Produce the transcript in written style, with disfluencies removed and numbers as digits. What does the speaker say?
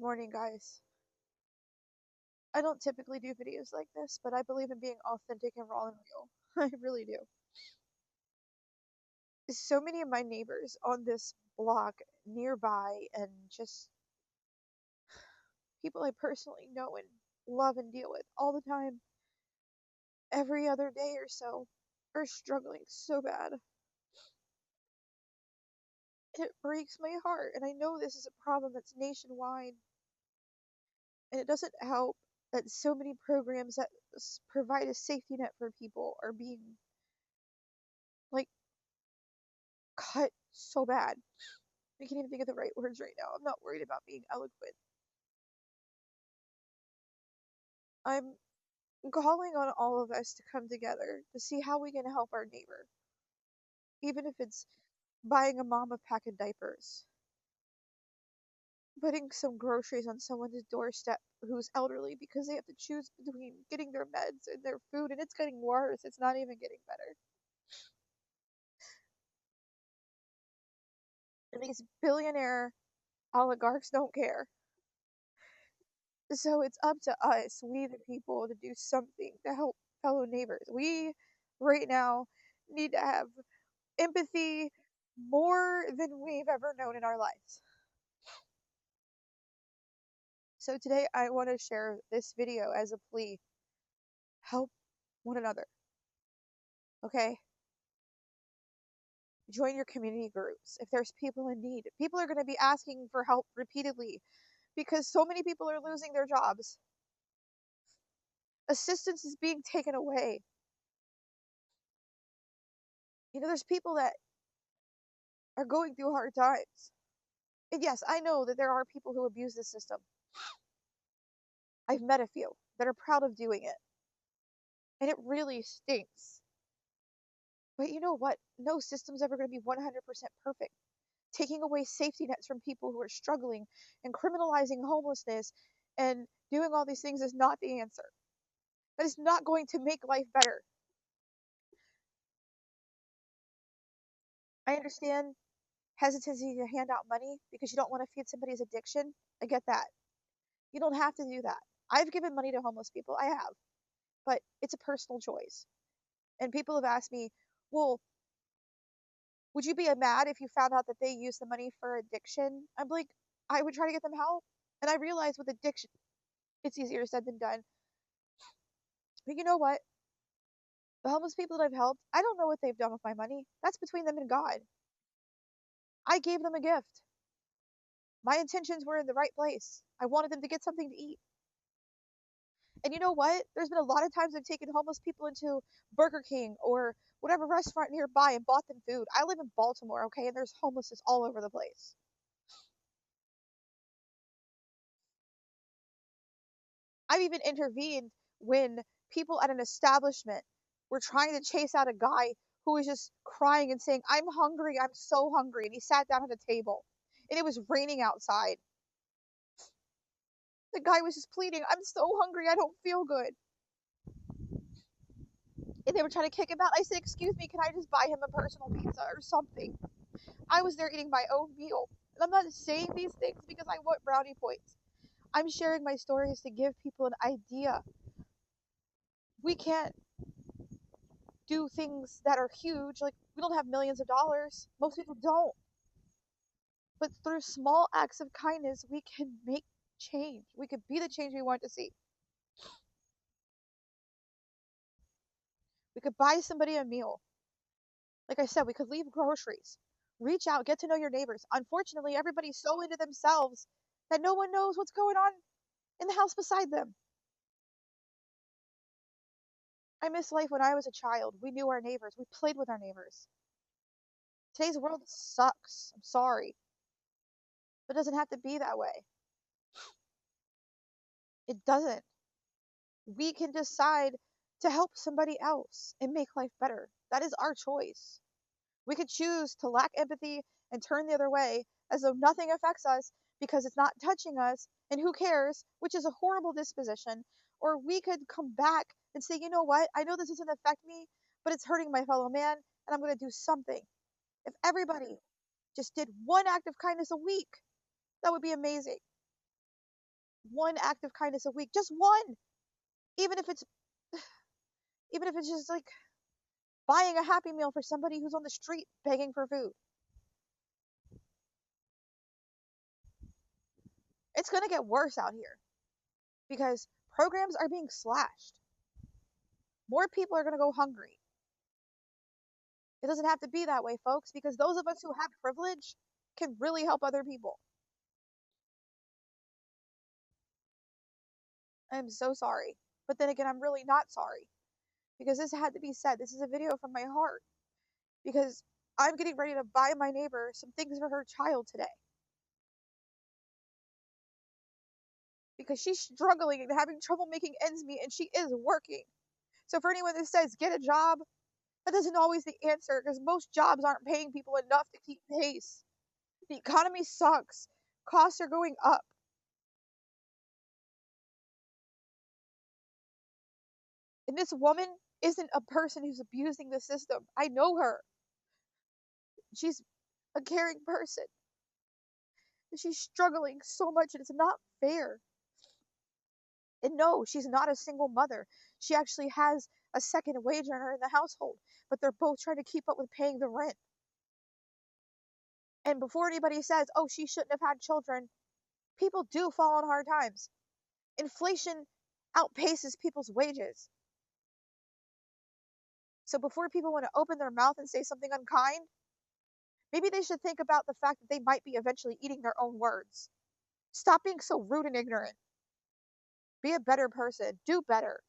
Morning, guys. I don't typically do videos like this, but I believe in being authentic and raw and real. I really do. So many of my neighbors on this block nearby and just people I personally know and love and deal with all the time, every other day or so, are struggling so bad. It breaks my heart, and I know this is a problem that's nationwide, and it doesn't help that so many programs that provide a safety net for people are being, like, cut so bad. I can't even think of the right words right now. I'm not worried about being eloquent. I'm calling on all of us to come together to see how we can help our neighbor, even if it's buying a mom a pack of diapers, putting some groceries on someone's doorstep who's elderly because they have to choose between getting their meds and their food, and it's getting worse. It's not even getting better. And these billionaire oligarchs don't care. So it's up to us, we the people, to do something to help fellow neighbors. We, right now, need to have empathy more than we've ever known in our lives. So today I want to share this video as a plea. Help one another, okay? Join your community groups. If there's people in need, people are going to be asking for help repeatedly because so many people are losing their jobs. Assistance is being taken away. There's people that are going through hard times. And yes, I know that there are people who abuse the system. I've met a few that are proud of doing it. And it really stinks. But you know what? No system's ever going to be 100% perfect. Taking away safety nets from people who are struggling and criminalizing homelessness and doing all these things is not the answer. That is not going to make life better. I understand hesitancy to hand out money because you don't want to feed somebody's addiction. I get that. You don't have to do that. I've given money to homeless people. I have. But it's a personal choice. And people have asked me, well, would you be mad if you found out that they use the money for addiction? I'm like, I would try to get them help. And I realize with addiction, it's easier said than done. But you know what? The homeless people that I've helped, I don't know what they've done with my money. That's between them and God. I gave them a gift. My intentions were in the right place. I wanted them to get something to eat. And you know what? There's been a lot of times I've taken homeless people into Burger King or whatever restaurant nearby and bought them food. I live in Baltimore, okay, and there's homelessness all over the place. I've even intervened when people at an establishment were trying to chase out a guy who was just crying and saying, I'm hungry, I'm so hungry. And he sat down at a table and it was raining outside. The guy was just pleading, I'm so hungry, I don't feel good. And they were trying to kick him out. I said, excuse me, can I just buy him a personal pizza or something? I was there eating my own meal. And I'm not saying these things because I want brownie points. I'm sharing my stories to give people an idea. We can't do things that are huge. Like, we don't have millions of dollars. Most people don't. But through small acts of kindness, we can make change. We could be the change we want to see. We could buy somebody a meal. Like I said, we could leave groceries. Reach out, get to know your neighbors. Unfortunately, everybody's so into themselves that no one knows what's going on in the house beside them. I miss life when I was a child. We knew our neighbors. We played with our neighbors. Today's world sucks. I'm sorry. But it doesn't have to be that way. It doesn't. We can decide to help somebody else and make life better. That is our choice. We could choose to lack empathy and turn the other way as though nothing affects us because it's not touching us and who cares, which is a horrible disposition. Or we could come back and say, you know what? I know this doesn't affect me, but it's hurting my fellow man and I'm going to do something. If everybody just did one act of kindness a week, that would be amazing. one act of kindness a week, just one, even if it's just like buying a Happy Meal for somebody who's on the street begging for food. It's going to get worse out here because programs are being slashed. More people are going to go hungry. It doesn't have to be that way, folks, because those of us who have privilege can really help other people. I'm so sorry. But then again, I'm really not sorry because this had to be said. This is a video from my heart because I'm getting ready to buy my neighbor some things for her child today because she's struggling and having trouble making ends meet and she is working. So for anyone that says get a job, that isn't always the answer because most jobs aren't paying people enough to keep pace. The economy sucks. Costs are going up. And this woman isn't a person who's abusing the system. I know her. She's a caring person. She's struggling so much and it's not fair. And no, she's not a single mother. She actually has a second wage earner in the household, but they're both trying to keep up with paying the rent. And before anybody says, oh, she shouldn't have had children, people do fall on hard times. Inflation outpaces people's wages. So before people want to open their mouth and say something unkind, maybe they should think about the fact that they might be eventually eating their own words. Stop being so rude and ignorant. Be a better person. Do better.